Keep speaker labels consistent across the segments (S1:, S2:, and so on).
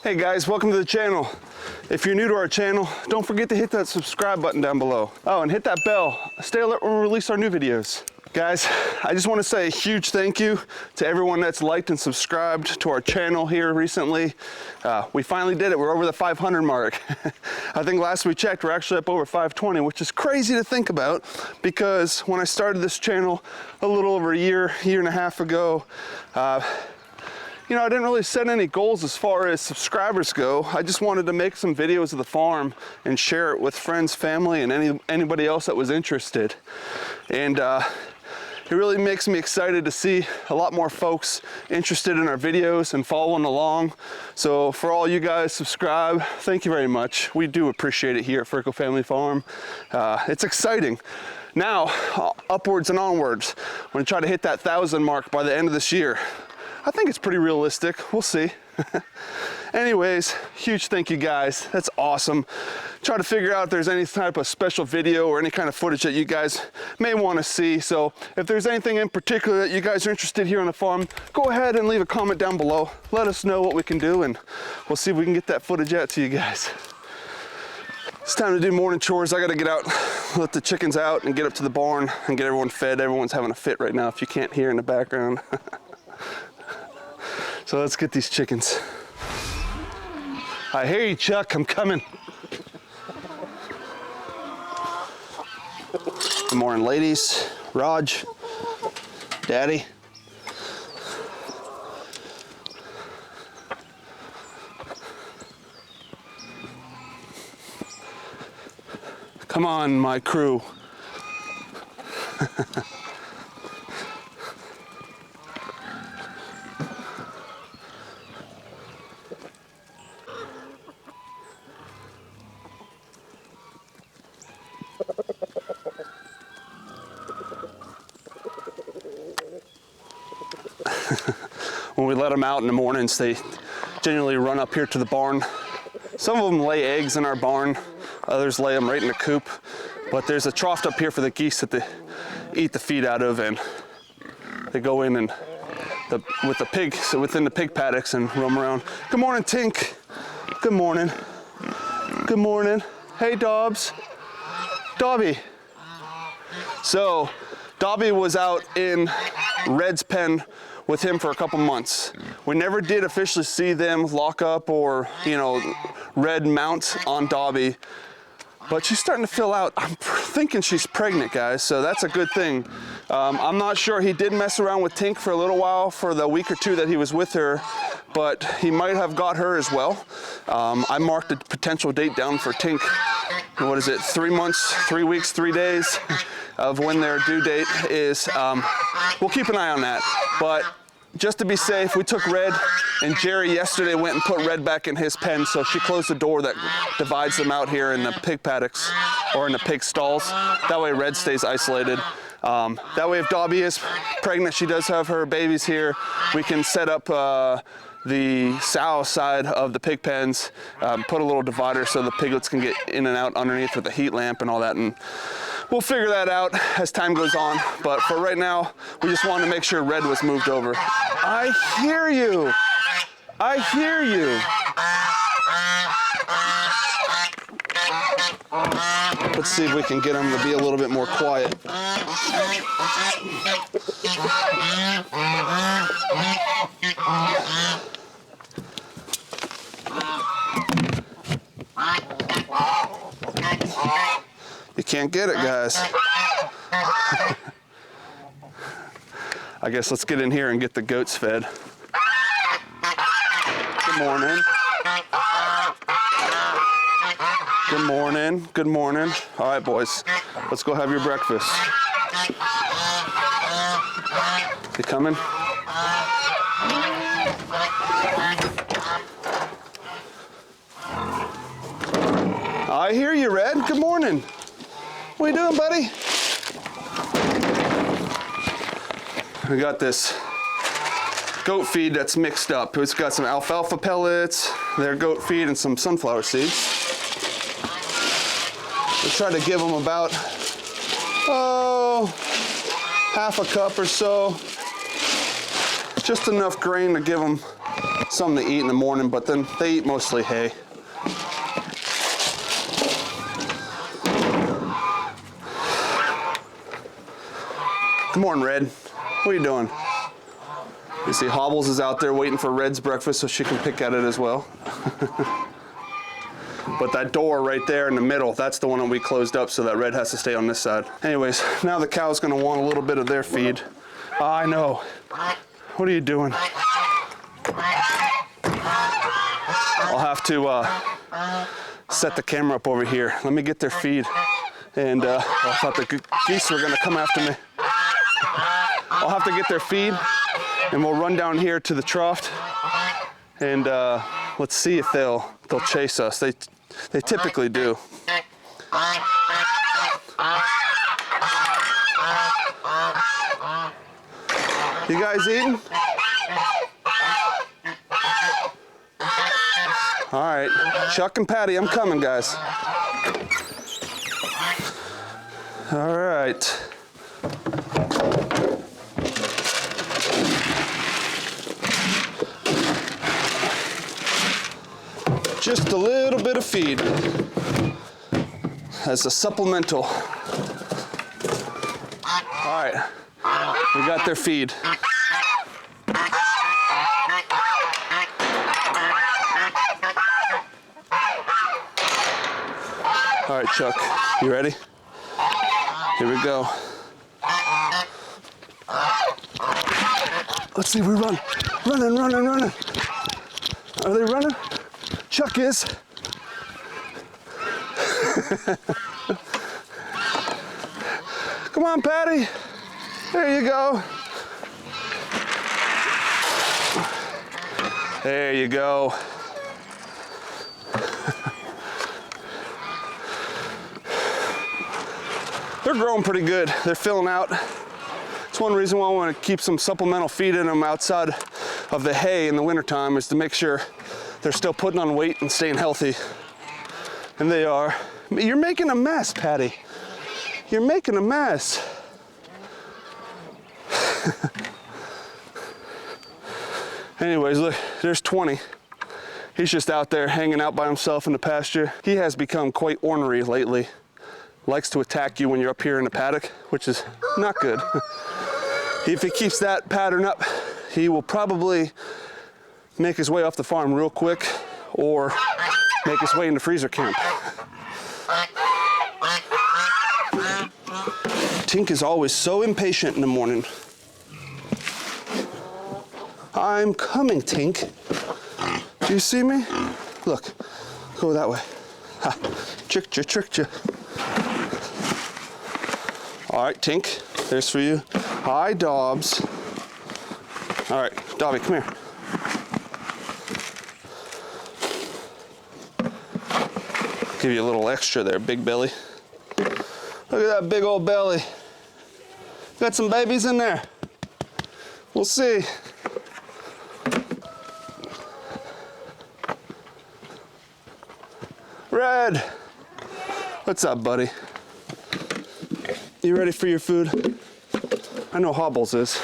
S1: Hey guys, welcome to the channel. If you're new to our channel, don't forget to hit that subscribe button down below. Oh, and hit that bell. Stay alert when we release our new videos. Guys, I just want to say a huge thank you to everyone that's liked and subscribed to our channel here recently. We finally did it. We're over the 500 mark. I think last we checked, we're actually up over 520, which is crazy to think about because when I started this channel a little over a year and a half ago, you know, I didn't really set any goals as far as subscribers go. I just wanted to make some videos of the farm and share it with friends, family, and anybody else that was interested. And it really makes me excited to see a lot more folks interested in our videos and following along. So for all you guys subscribe, thank you very much. We do appreciate it here at Ferko Family Farm. It's exciting. Now, upwards and onwards. I'm gonna try to hit that 1,000 mark by the end of this year. I think it's pretty realistic. We'll see. Anyways, huge thank you guys. That's awesome. Try to figure out if there's any type of special video or any kind of footage that you guys may want to see. So if there's anything in particular that you guys are interested here on the farm, go ahead and leave a comment down below. Let us know what we can do and we'll see if we can get that footage out to you guys. It's time to do morning chores. I got to get out, let the chickens out and get up to the barn and get everyone fed. Everyone's having a fit right now if you can't hear in the background. So let's get these chickens. I hear you, Chuck, I'm coming. Good morning, ladies. Raj, Daddy. Come on, my crew. When we let them out in the mornings, they generally run up here to the barn. Some of them lay eggs in our barn, others lay them right in the coop. But there's a trough up here for the geese that they eat the feed out of, and they go in and with the pig, so within the pig paddocks and roam around. Good morning, Tink. Good morning. Good morning. Hey, Dobbs. Dobby. So, Dobby was out in Red's pen with him for a couple months. We never did officially see them lock up or, you know, Red mount on Dobby, but she's starting to fill out. I'm thinking she's pregnant, guys, so that's a good thing. I'm not sure. He did mess around with Tink for a little while for the week or two that he was with her, but he might have got her as well. I marked a potential date down for Tink. What is it, 3 months, 3 weeks, 3 days of when their due date is. We'll keep an eye on that. But just to be safe, we took Red, and Jerry yesterday went and put Red back in his pen, so she closed the door that divides them out here in the pig paddocks or in the pig stalls. That way Red stays isolated. That way if Dobby is pregnant, she does have her babies here, we can set up the sow side of the pig pens, put a little divider so the piglets can get in and out underneath with the heat lamp and all that. And we'll figure that out as time goes on. But for right now, we just wanted to make sure Red was moved over. I hear you. I hear you. Let's see if we can get them to be a little bit more quiet. You can't get it, guys. I guess let's get in here and get the goats fed. Good morning. Good morning. Good morning. All right, boys. Let's go have your breakfast. You coming? I hear you, Red. Good morning. What are you doing, buddy? We got this goat feed that's mixed up. It's got some alfalfa pellets, their goat feed, and some sunflower seeds. We try to give them about, half a cup or so. Just enough grain to give them something to eat in the morning, but then they eat mostly hay. Good morning, Red. What are you doing? You see Hobbles is out there waiting for Red's breakfast so she can pick at it as well. But that door right there in the middle, that's the one that we closed up so that Red has to stay on this side. Anyways, now the cow's gonna want a little bit of their feed. I know. What are you doing? I'll have to set the camera up over here. Let me get their feed. And I thought the geese were gonna come after me. I'll have to get their feed and we'll run down here to the trough and let's see if they'll chase us. They typically do. You guys eating? All right, Chuck and Patty, I'm coming, guys. All right. Just a little bit of feed as a supplemental. All right, we got their feed. All right, Chuck, you ready? Here we go. Let's see if we run. Running. Are they running? Chuck is. Come on, Patty. There you go. There you go. They're growing pretty good. They're filling out. It's one reason why I want to keep some supplemental feed in them outside of the hay in the wintertime, is to make sure they're still putting on weight and staying healthy. And they are. You're making a mess, Patty. You're making a mess. Anyways, look, there's 20. He's just out there hanging out by himself in the pasture. He has become quite ornery lately. Likes to attack you when you're up here in the paddock, which is not good. If he keeps that pattern up, he will probably make his way off the farm real quick or make his way into freezer camp. Tink is always so impatient in the morning. I'm coming, Tink. Do you see me? Look, go that way. Ha, tricked you. All right, Tink, there's for you. Hi, Dobbs. All right, Dobby, come here. Give you a little extra there, big belly. Look at that big old belly. Got some babies in there. We'll see. Red, what's up, buddy? You ready for your food? I know Hobbles is.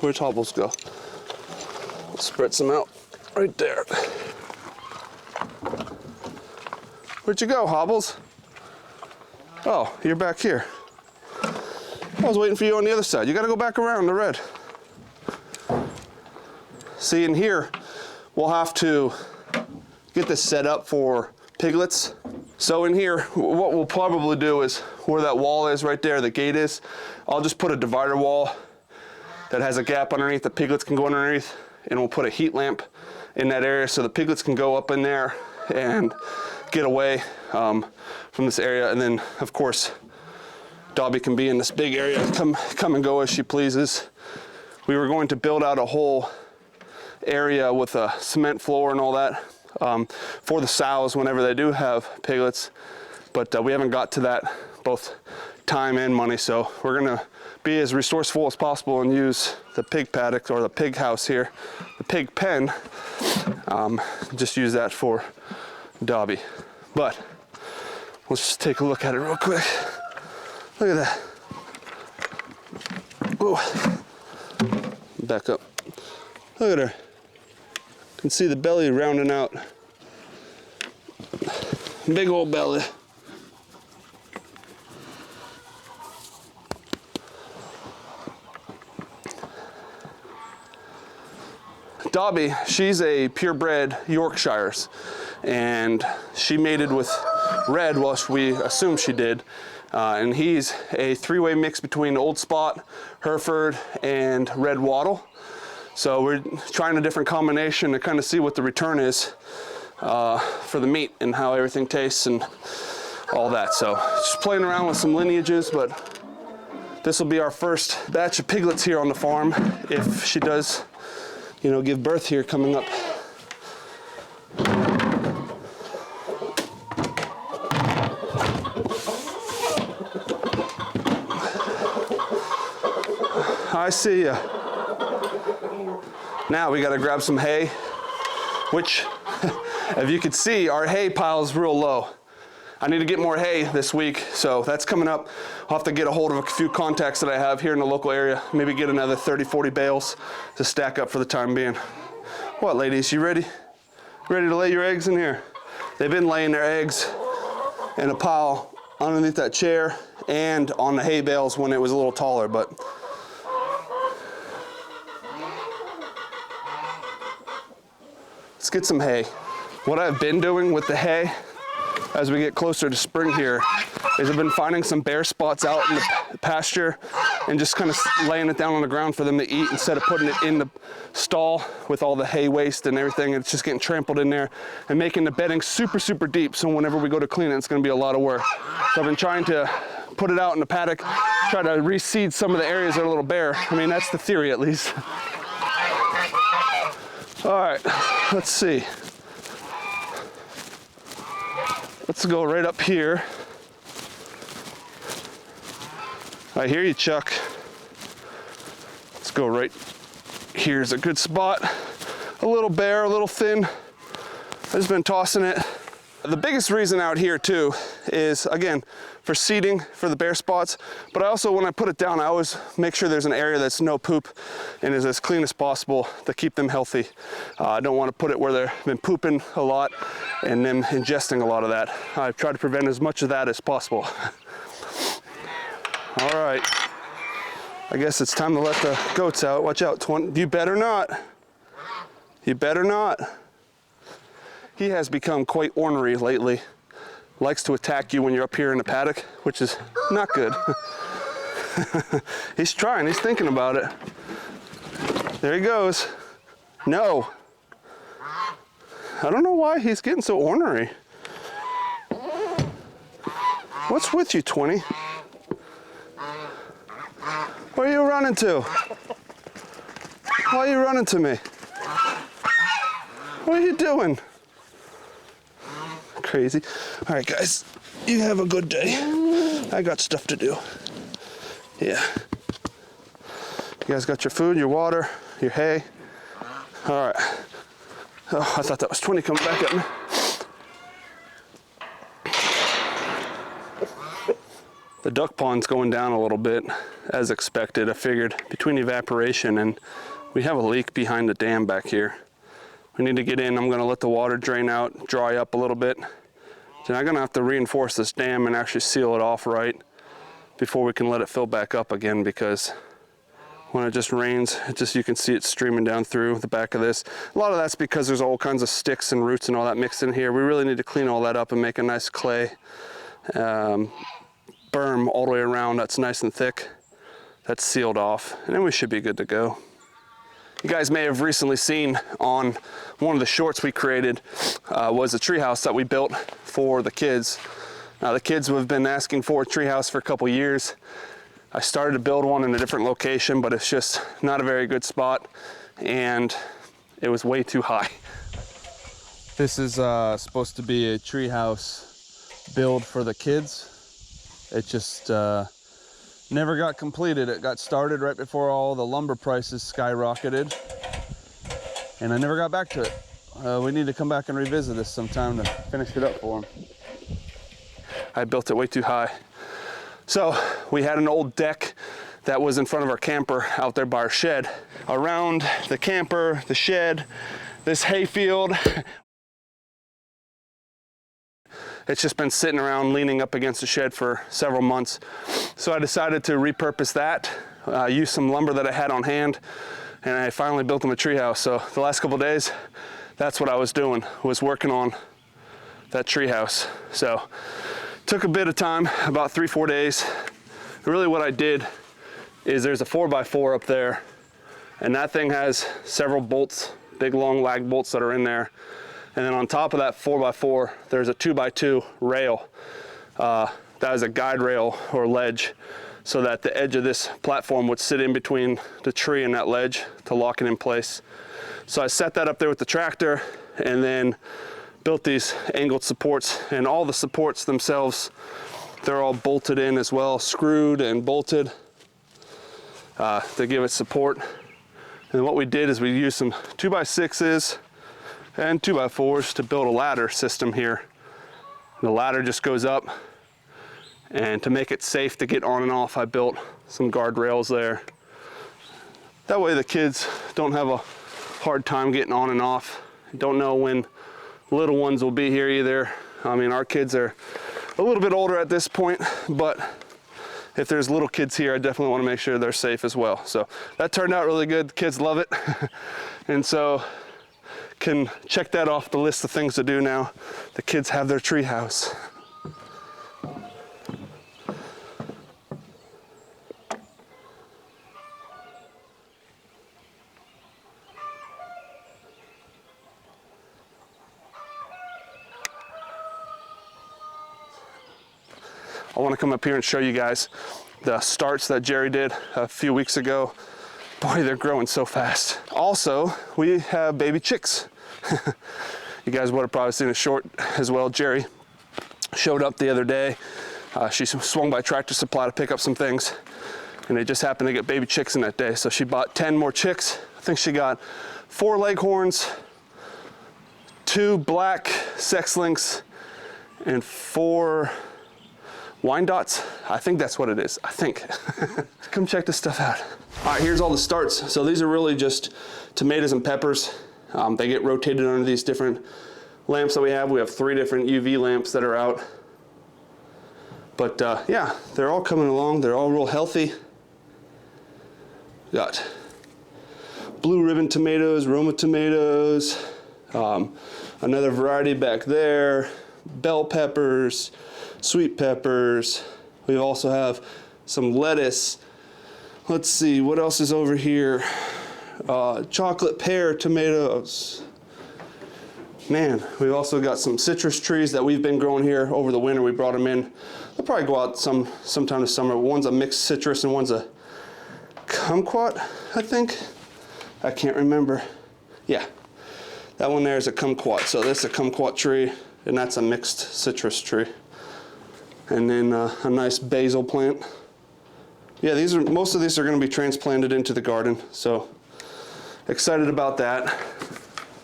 S1: Where'd Hobbles go? Spread some out right there. Where'd you go, Hobbles? Oh, you're back here. I was waiting for you on the other side. You gotta go back around the red. See, in here, we'll have to get this set up for piglets. So in here, what we'll probably do is where that wall is right there, the gate is, I'll just put a divider wall that has a gap underneath, the piglets can go underneath, and we'll put a heat lamp in that area so the piglets can go up in there and get away from this area. And then, of course, Dobby can be in this big area, come and go as she pleases. We were going to build out a whole area with a cement floor and all that for the sows whenever they do have piglets, but we haven't got to that, both time and money, so we're gonna be as resourceful as possible and use the pig paddock or the pig house here, the pig pen, just use that for Dobby. But Let's just take a look at it real quick. Look at that. Whoa. Back up. Look at her. You can see the belly rounding out. Big old belly. Dobby, she's a purebred Yorkshires, and she mated with Red, well, we assume she did, and he's a three-way mix between Old Spot, Hereford, and Red Wattle. So we're trying a different combination to kind of see what the return is for the meat and how everything tastes and all that. So just playing around with some lineages, but this will be our first batch of piglets here on the farm if she does, you know, give birth here coming up. I see ya. Now we gotta grab some hay, which, if you can see, our hay pile's real low. I need to get more hay this week, so that's coming up. I'll have to get a hold of a few contacts that I have here in the local area, maybe get another 30, 40 bales to stack up for the time being. What, ladies, you ready? Ready to lay your eggs in here? They've been laying their eggs in a pile underneath that chair and on the hay bales when it was a little taller, but let's get some hay. What I've been doing with the hay as we get closer to spring here is I've been finding some bare spots out in the pasture and just kind of laying it down on the ground for them to eat instead of putting it in the stall with all the hay waste and everything. It's just getting trampled in there and making the bedding super, super deep. So whenever we go to clean it, it's gonna be a lot of work. So I've been trying to put it out in the paddock, try to reseed some of the areas that are a little bare. I mean, that's the theory at least. All right, let's see. Let's go right up here. I hear you, Chuck. Let's go right here's a good spot. A little bare, a little thin. I've just been tossing it. The biggest reason out here too is, again, for seeding for the bare spots, but I also, when I put it down, I always make sure there's an area that's no poop and is as clean as possible to keep them healthy. I don't want to put it where they've been pooping a lot and them ingesting a lot of that. I try to prevent as much of that as possible. All right, I guess it's time to let the goats out. Watch out, you better not. You better not. He has become quite ornery lately. Likes to attack you when you're up here in the paddock, which is not good. He's trying, he's thinking about it. There he goes. No. I don't know why he's getting so ornery. What's with you, 20? Where are you running to? Why are you running to me? What are you doing? Crazy. All right, guys, you have a good day. I got stuff to do. Yeah. You guys got your food, your water, your hay. All right. Oh, I thought that was 20 coming back at me. The duck pond's going down a little bit, as expected. I figured between evaporation and we have a leak behind the dam back here. We need to get in. I'm gonna let the water drain out, dry up a little bit. Then I'm gonna have to reinforce this dam and actually seal it off right before we can let it fill back up again, because when it just rains, you can see it streaming down through the back of this. A lot of that's because there's all kinds of sticks and roots and all that mixed in here. We really need to clean all that up and make a nice clay berm all the way around that's nice and thick. That's sealed off, and then we should be good to go. You guys may have recently seen on one of the shorts we created was a treehouse that we built for the kids. Now the kids have been asking for a treehouse for a couple years. I started to build one in a different location, but it's just not a very good spot, and it was way too high. This is supposed to be a treehouse build for the kids. It just never got completed. It got started right before all the lumber prices skyrocketed, and I never got back to it. We need to come back and revisit this sometime to finish it up for them. I built it way too high. So we had an old deck that was in front of our camper out there by our shed. Around the camper, the shed, this hay field, it's just been sitting around leaning up against the shed for several months. So I decided to repurpose that, use some lumber that I had on hand, and I finally built them a treehouse. So the last couple of days, that's what I was doing, was working on that treehouse. So took a bit of time, about 3-4 days. Really what I did is there's a 4x4 up there, and that thing has several bolts, big long lag bolts that are in there. And then on top of that 4x4, there's a 2x2 rail. That is a guide rail or ledge, so that the edge of this platform would sit in between the tree and that ledge to lock it in place. So I set that up there with the tractor and then built these angled supports, and all the supports themselves, they're all bolted in as well, screwed and bolted to give it support. And what we did is we used some 2x6s and 2x4s to build a ladder system here. The ladder just goes up, and to make it safe to get on and off, I built some guardrails there. That way the kids don't have a hard time getting on and off. Don't know when little ones will be here either. I mean, our kids are a little bit older at this point, but if there's little kids here, I definitely want to make sure they're safe as well. So that turned out really good. The kids love it. And so can check that off the list of things to do now. The kids have their tree house. I want to come up here and show you guys the starts that Jerry did a few weeks ago. Boy, they're growing so fast. Also, we have baby chicks. You guys would have probably seen a short as well. Jerry showed up the other day. She swung by Tractor Supply to pick up some things, and they just happened to get baby chicks in that day. So she bought 10 more chicks. I think she got 4 leghorns, 2 black sex-links, and 4 Wyandottes. I think that's what it is. I think. Come check this stuff out. All right, here's all the starts. So these are really just tomatoes and peppers. They get rotated under these different lamps that we have. We have 3 different UV lamps that are out. But yeah, they're all coming along. They're all real healthy. Got blue ribbon tomatoes, Roma tomatoes, another variety back there, bell peppers, sweet peppers. We also have some lettuce. Let's see, what else is over here? Chocolate pear tomatoes. Man, we've also got some citrus trees that we've been growing here over the winter. We brought them in. They'll probably go out sometime this summer. One's a mixed citrus and one's a kumquat, I think. I can't remember. Yeah, that one there is a kumquat. So that's a kumquat tree, and that's a mixed citrus tree. And then a nice basil plant. Yeah, most of these are going to be transplanted into the garden, so excited about that.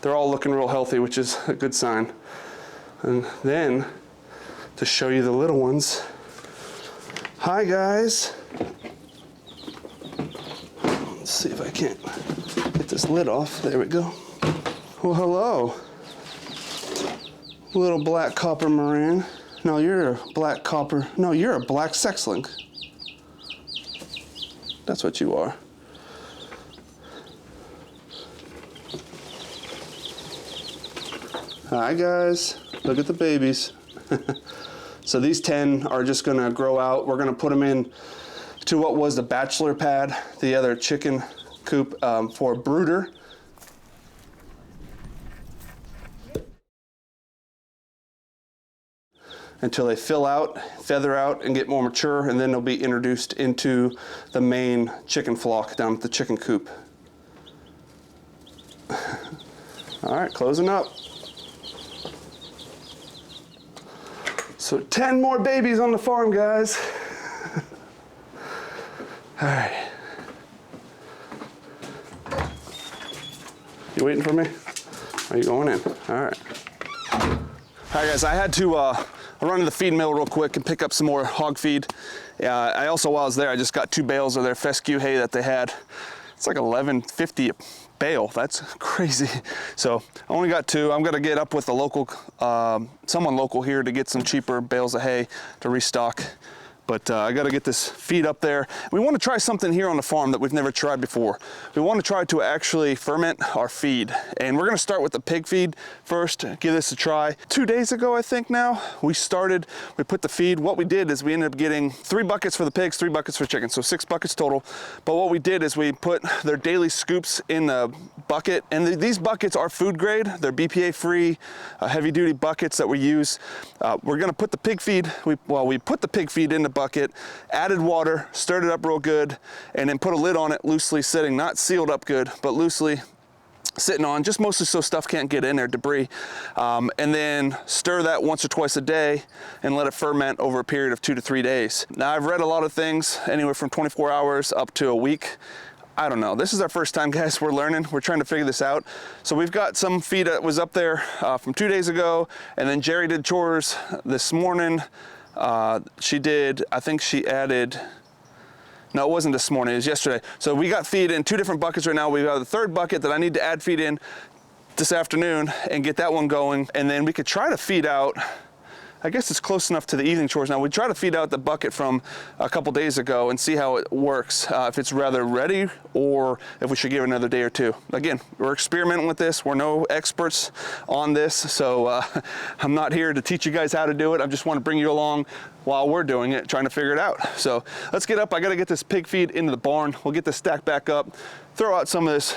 S1: They're all looking real healthy, which is a good sign. And then to show you the little ones. Hi guys. Let's see if I can't get this lid off. There we go. Well, hello. Little black copper moran. No, you're a black copper. No, you're a black sex-link. That's what you are. Hi guys, look at the babies. So these 10 are just gonna grow out. We're gonna put them in to what was the bachelor pad, the other chicken coop for a brooder. Until they fill out, feather out, and get more mature, and then they'll be introduced into the main chicken flock down at the chicken coop. All right, closing up. So 10 more babies on the farm, guys. All right. You waiting for me? Are you going in? All right. All right, guys, I had to I'll run to the feed mill real quick and pick up some more hog feed. I also, while I was there, I just got 2 bales of their fescue hay that they had. It's like $11.50 a bale. That's crazy. So I only got 2. I'm gonna get up with a local, someone local here to get some cheaper bales of hay to restock. But I got to get this feed up there. We want to try something here on the farm that we've never tried before. We want to try to actually ferment our feed. And we're going to start with the pig feed first, give this a try. 2 days ago, I think now, we put the feed. What we did is we ended up getting 3 buckets for the pigs, 3 buckets for chickens, so 6 buckets total. But what we did is we put their daily scoops in the bucket. And these buckets are food grade. They're BPA-free, heavy-duty buckets that we use. We're going to put the pig feed, we put the pig feed in the bucket, added water, stirred it up real good, and then put a lid on it, loosely sitting, not sealed up good, but loosely sitting on, just mostly so stuff can't get in there, debris. And then stir that once or twice a day and let it ferment over a period of 2 to 3 days. Now, I've read a lot of things, anywhere from 24 hours up to a week. I don't know. This is our first time, guys. We're learning. We're trying to figure this out. So we've got some feed that was up there from 2 days ago, and then Jerry did chores this morning. She did, I think she added, no, it wasn't this morning, it was yesterday. So we got feed in 2 different buckets right now. We've got the 3rd bucket that I need to add feed in this afternoon and get that one going. And then we could try to feed out, I guess it's close enough to the evening chores now. We try to feed out the bucket from a couple days ago and see how it works, if it's rather ready or if we should give it another day or 2. Again, we're experimenting with this. We're no experts on this, so I'm not here to teach you guys how to do it. I just want to bring you along while we're doing it, trying to figure it out. So let's get up. I got to get this pig feed into the barn. We'll get this stacked back up, throw out some of this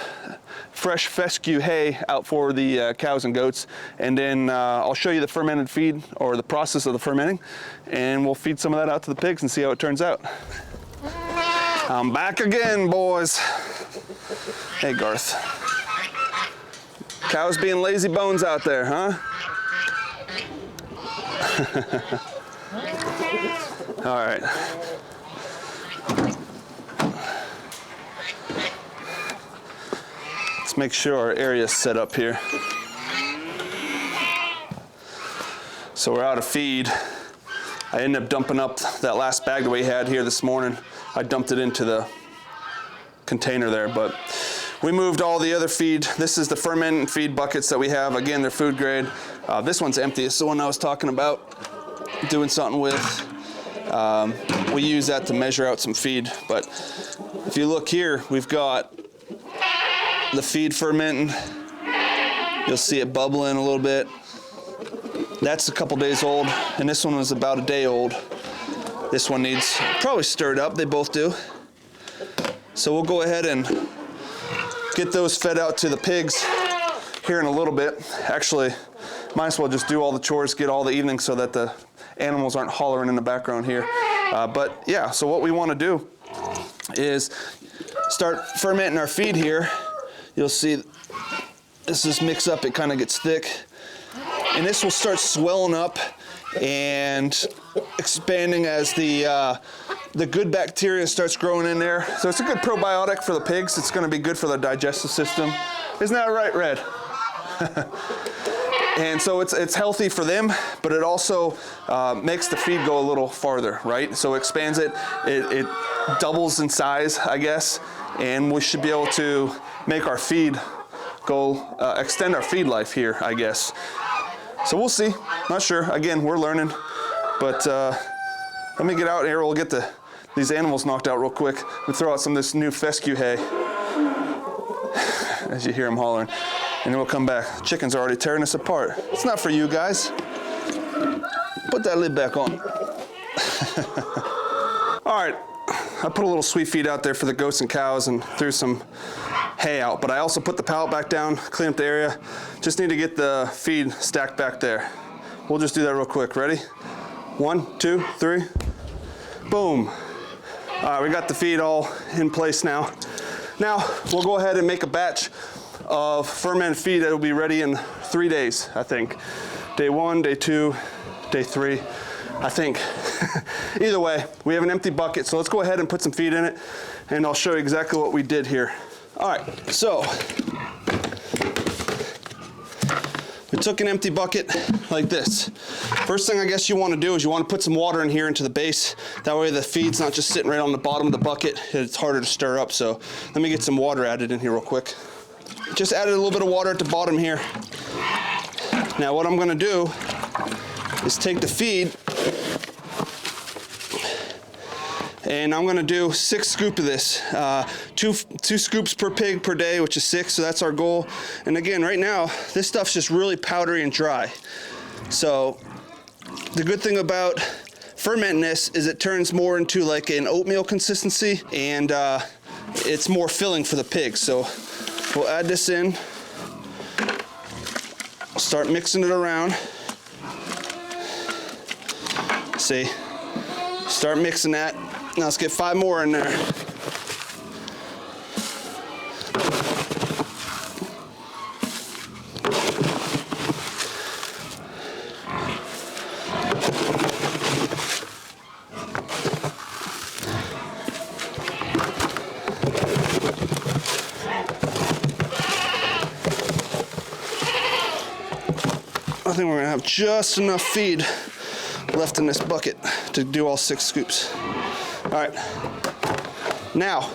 S1: fresh fescue hay out for the cows and goats, and then I'll show you the fermented feed, or the process of the fermenting, and we'll feed some of that out to the pigs and see how it turns out. I'm back again, boys. Hey, Garth. Cows being lazy bones out there, huh? All right. Let's make sure our area is set up here. So we're out of feed. I ended up dumping up that last bag that we had here this morning. I dumped it into the container there, but we moved all the other feed. This is the ferment feed buckets that we have. Again, they're food grade. This one's empty. It's the one I was talking about doing something with. We use that to measure out some feed, but if you look here, we've got the feed fermenting. You'll see it bubbling a little bit. That's a couple days old, and this one was about a day old. This one needs probably stirred up. They both do. So we'll go ahead and get those fed out to the pigs here in a little bit. Actually, might as well just do all the chores, get all the evening so that the animals aren't hollering in the background here. But yeah, so what we want to do is start fermenting our feed here. You'll see this is mix up, it kind of gets thick. And this will start swelling up and expanding as the good bacteria starts growing in there. So it's a good probiotic for the pigs. It's going to be good for the digestive system. Isn't that right, Red? And so it's healthy for them, but it also makes the feed go a little farther, right? So it expands it, it doubles in size, I guess, and we should be able to make our feed go, extend our feed life here, I guess. So we'll see, not sure. Again, we're learning, but let me get out here. We'll get these animals knocked out real quick. We throw out some of this new fescue hay, as you hear them hollering. And then we'll come back. Chickens are already tearing us apart. It's not for you guys. Put that lid back on. All right, I put a little sweet feed out there for the goats and cows and threw some hay out, but I also put the pallet back down, clean up the area. Just need to get the feed stacked back there. We'll just do that real quick. Ready? 1, 2, 3. Boom. All right, we got the feed all in place now. Now, we'll go ahead and make a batch of fermented feed that will be ready in 3 days, I think. Day 1, day 2, day 3, I think. Either way, we have an empty bucket, so let's go ahead and put some feed in it, and I'll show you exactly what we did here. All right, so we took an empty bucket like this. First thing I guess you want to do is you want to put some water in here into the base. That way the feed's not just sitting right on the bottom of the bucket. It's harder to stir up. So let me get some water added in here real quick. Just added a little bit of water at the bottom here. Now what I'm going to do is take the feed and I'm going to do 6 scoops of this. Two scoops per pig per day, which is 6, so that's our goal. And again, right now, this stuff's just really powdery and dry. So the good thing about fermenting this is it turns more into like an oatmeal consistency, and it's more filling for the pigs. So we'll add this in, start mixing it around. See, start mixing that. Now let's get 5 more in there. I think we're gonna have just enough feed left in this bucket to do all 6 scoops. All right, now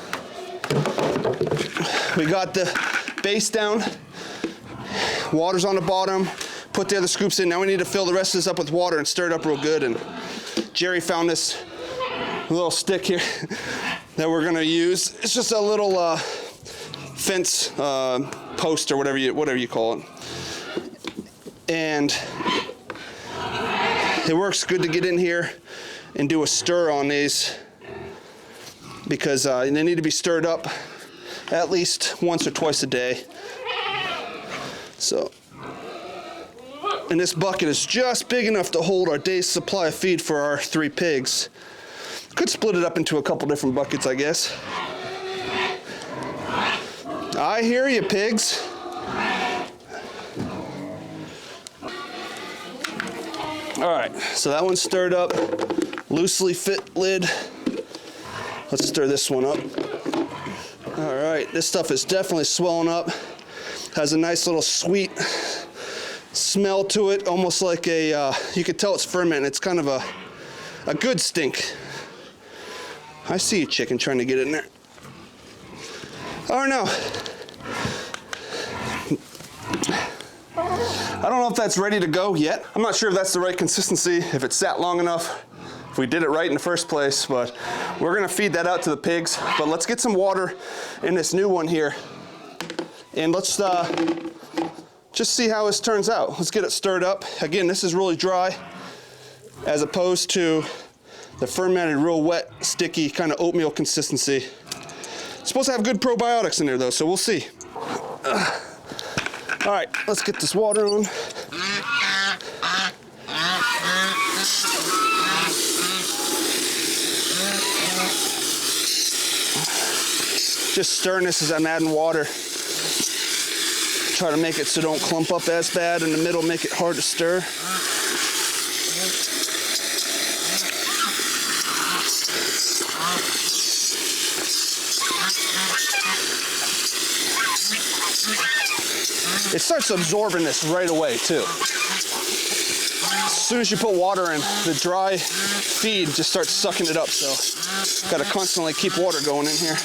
S1: we got the base down, water's on the bottom, put the other scoops in. Now we need to fill the rest of this up with water and stir it up real good. And Jerry found this little stick here that we're gonna use. It's just a little fence post or whatever you call it. And it works good to get in here and do a stir on these, because they need to be stirred up at least once or twice a day. So, and this bucket is just big enough to hold our day's supply of feed for our 3 pigs. Could split it up into a couple different buckets, I guess. I hear you, pigs. All right, so that one's stirred up. Loosely fit lid. Let's stir this one up. All right, this stuff is definitely swelling up. Has a nice little sweet smell to it, almost like a, you could tell it's fermenting. It's kind of a good stink. I see a chicken trying to get in there. Oh no. I don't know if that's ready to go yet. I'm not sure if that's the right consistency, if it sat long enough, if we did it right in the first place, but we're gonna feed that out to the pigs. But let's get some water in this new one here, and let's just see how this turns out. Let's get it stirred up. Again, this is really dry, as opposed to the fermented, real wet, sticky, kind of oatmeal consistency. It's supposed to have good probiotics in there though, so we'll see. All right, let's get this water on. Just stirring this as I'm adding water. Try to make it so it don't clump up as bad in the middle, make it hard to stir. It starts absorbing this right away too. As soon as you put water in, the dry feed just starts sucking it up, so gotta constantly keep water going in here.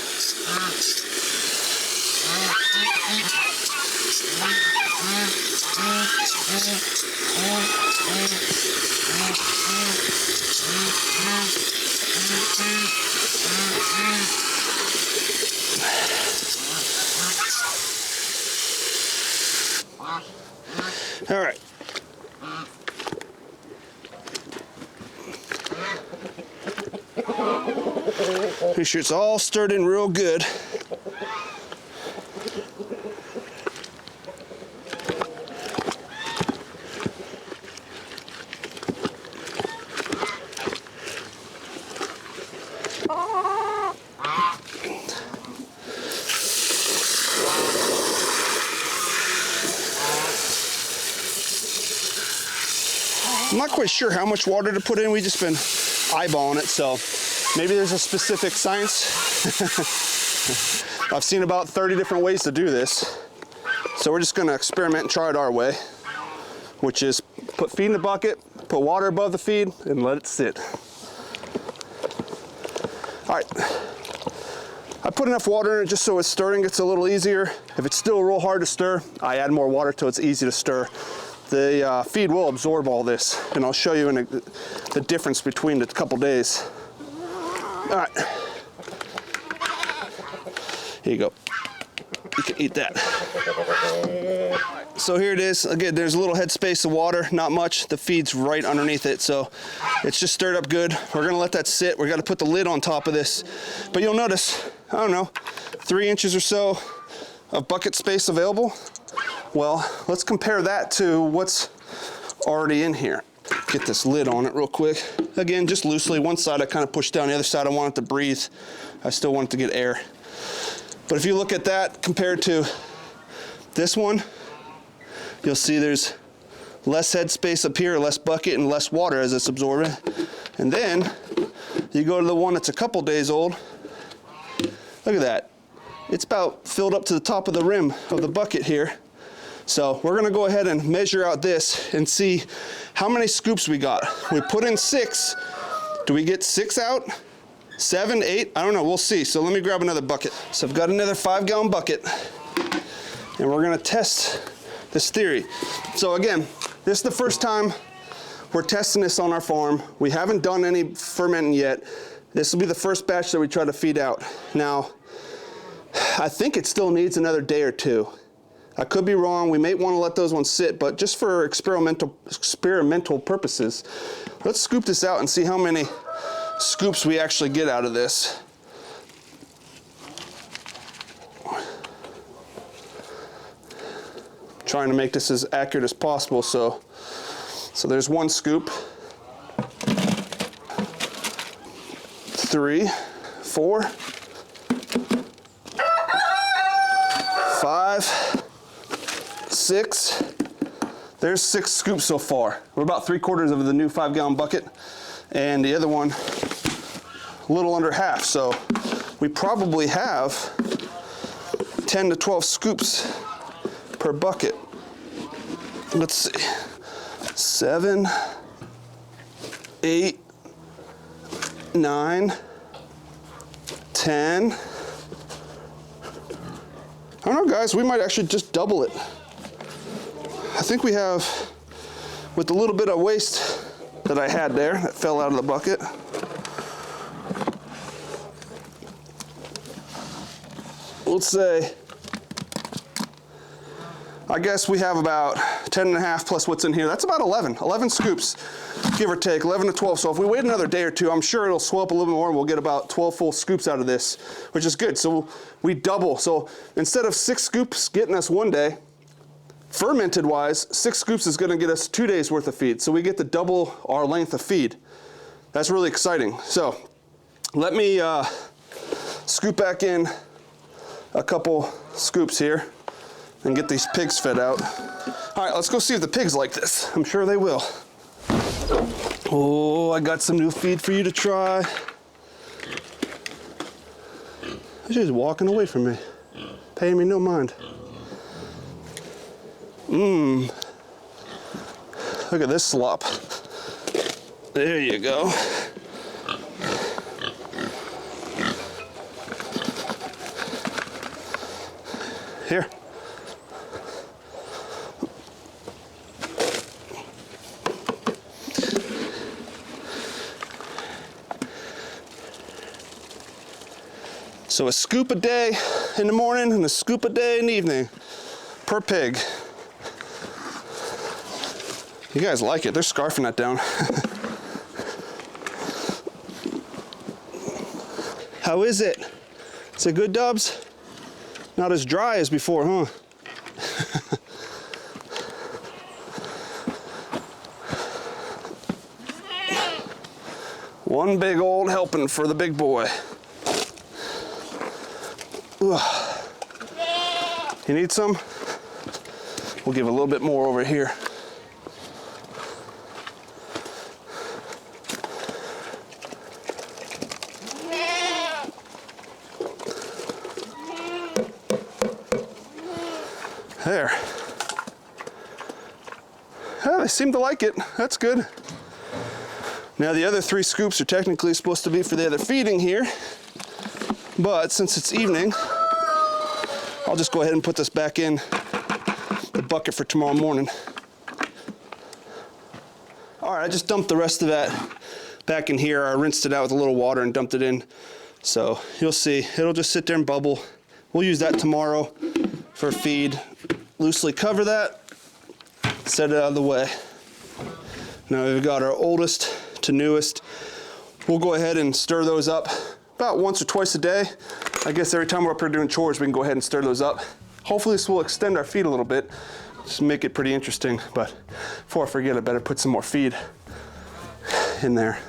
S1: All right. Make sure it's all stirred in real good. I'm not quite sure how much water to put in. We've just been eyeballing it, so maybe there's a specific science. I've seen about 30 different ways to do this, so we're just gonna experiment and try it our way. which is put feed in the bucket, put water above the feed, and let it sit. All right, I put enough water in it just so its stirring gets a little easier. If it's still real hard to stir, I add more water till it's easy to stir. The feed will absorb all this, and I'll show you the difference between the couple days. All right, here you go. You can eat that. So here it is. Again, there's a little headspace of water, not much. The feed's right underneath it, so it's just stirred up good. We're gonna let that sit. We're gonna put the lid on top of this. But you'll notice, I don't know, 3 inches or so of bucket space available. Well, let's compare that to what's already in here. Get this lid on it real quick. Again, just loosely. One side I kind of push down, the other side I want it to breathe. I still want it to get air. But if you look at that compared to this one, you'll see there's less headspace up here, less bucket, and less water as it's absorbing. And then you go to the one that's a couple days old. Look at that. It's about filled up to the top of the rim of the bucket here. So we're gonna go ahead and measure out this and see how many scoops we got. We put in 6. Do we get 6 out? 7, 8? I don't know, we'll see. So let me grab another bucket. So I've got another 5-gallon bucket, and we're gonna test this theory. So again, this is the first time we're testing this on our farm. We haven't done any fermenting yet. This will be the first batch that we try to feed out. Now, I think it still needs another day or 2. I could be wrong. We may want to let those ones sit, but just for experimental purposes, let's scoop this out and see how many scoops we actually get out of this. Trying to make this as accurate as possible. So there's 1 scoop, 3, 4, 5, 6. There's 6 scoops so far. We're about 3/4 of the new 5-gallon bucket, and the other one a little under half. So we probably have 10 to 12 scoops per bucket. Let's see, 7, 8, 9, 10. I don't know, guys, we might actually just double it. I think we have, with a little bit of waste that I had there that fell out of the bucket, let's say, I guess we have about 10.5 plus what's in here. That's about 11 scoops, give or take, 11 to 12. So if we wait another day or 2, I'm sure it'll swell up a little more and we'll get about 12 full scoops out of this, which is good. So we double. So instead of 6 scoops getting us 1 day, fermented wise, 6 scoops is gonna get us 2 days worth of feed. So we get to double our length of feed. That's really exciting. So let me scoop back in a couple scoops here and get these pigs fed out. All right, let's go see if the pigs like this. I'm sure they will. Oh, I got some new feed for you to try. She's walking away from me, paying me no mind. Look at this slop. There you go. Here. So a scoop a day in the morning and a scoop a day in the evening per pig. You guys like it, they're scarfing that down. How is it? Is it good, Dubs? Not as dry as before, huh? One big old helping for the big boy. You need some? We'll give a little bit more over here. There. seem to like it. That's good. Now the other 3 scoops are technically supposed to be for the other feeding here, but since it's evening, I'll just go ahead and put this back in the bucket for tomorrow morning. All right, I just dumped the rest of that back in here. I rinsed it out with a little water and dumped it in. So you'll see, it'll just sit there and bubble. We'll use that tomorrow for feed. Loosely cover that, set it out of the way. Now we've got our oldest to newest. We'll go ahead and stir those up about once or twice a day. I guess every time we're up here doing chores, we can go ahead and stir those up. Hopefully this will extend our feed a little bit, just make it pretty interesting. But before I forget, I better put some more feed in there.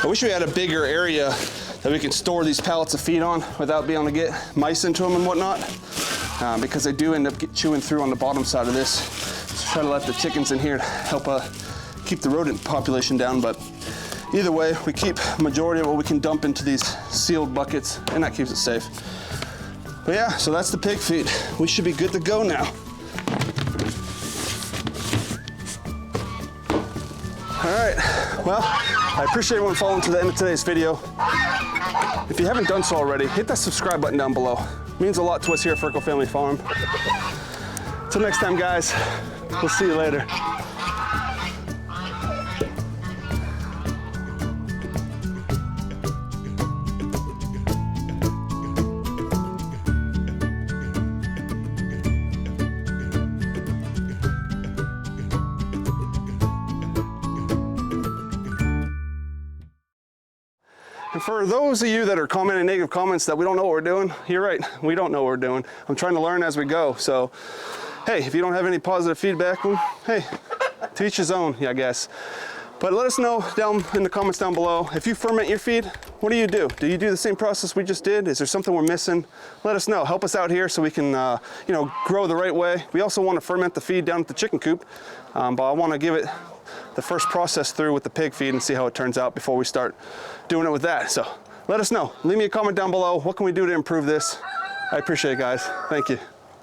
S1: I wish we had a bigger area that we can store these pallets of feed on without being able to get mice into them and whatnot, because they do end up chewing through on the bottom side of this. So try to let the chickens in here to help keep the rodent population down. But either way, we keep majority of what we can dump into these sealed buckets, and that keeps it safe. But yeah, so that's the pig feed. We should be good to go now. All right, well, I appreciate everyone following to the end of today's video. If you haven't done so already, hit that subscribe button down below. It means a lot to us here at Ferko Family Farm. Till next time, guys, we'll see you later. And for those of you that are commenting negative comments that we don't know what we're doing, you're right, we don't know what we're doing. I'm trying to learn as we go. So, hey, if you don't have any positive feedback, well, hey, to each his own, I guess. But let us know down in the comments down below. If you ferment your feed, what do you do? Do you do the same process we just did? Is there something we're missing? Let us know. Help us out here so we can, grow the right way. We also want to ferment the feed down at the chicken coop, but I want to give it the first process through with the pig feed and see how it turns out before we start doing it with that. So let us know. Leave me a comment down below. What can we do to improve this? I appreciate it, guys. Thank you.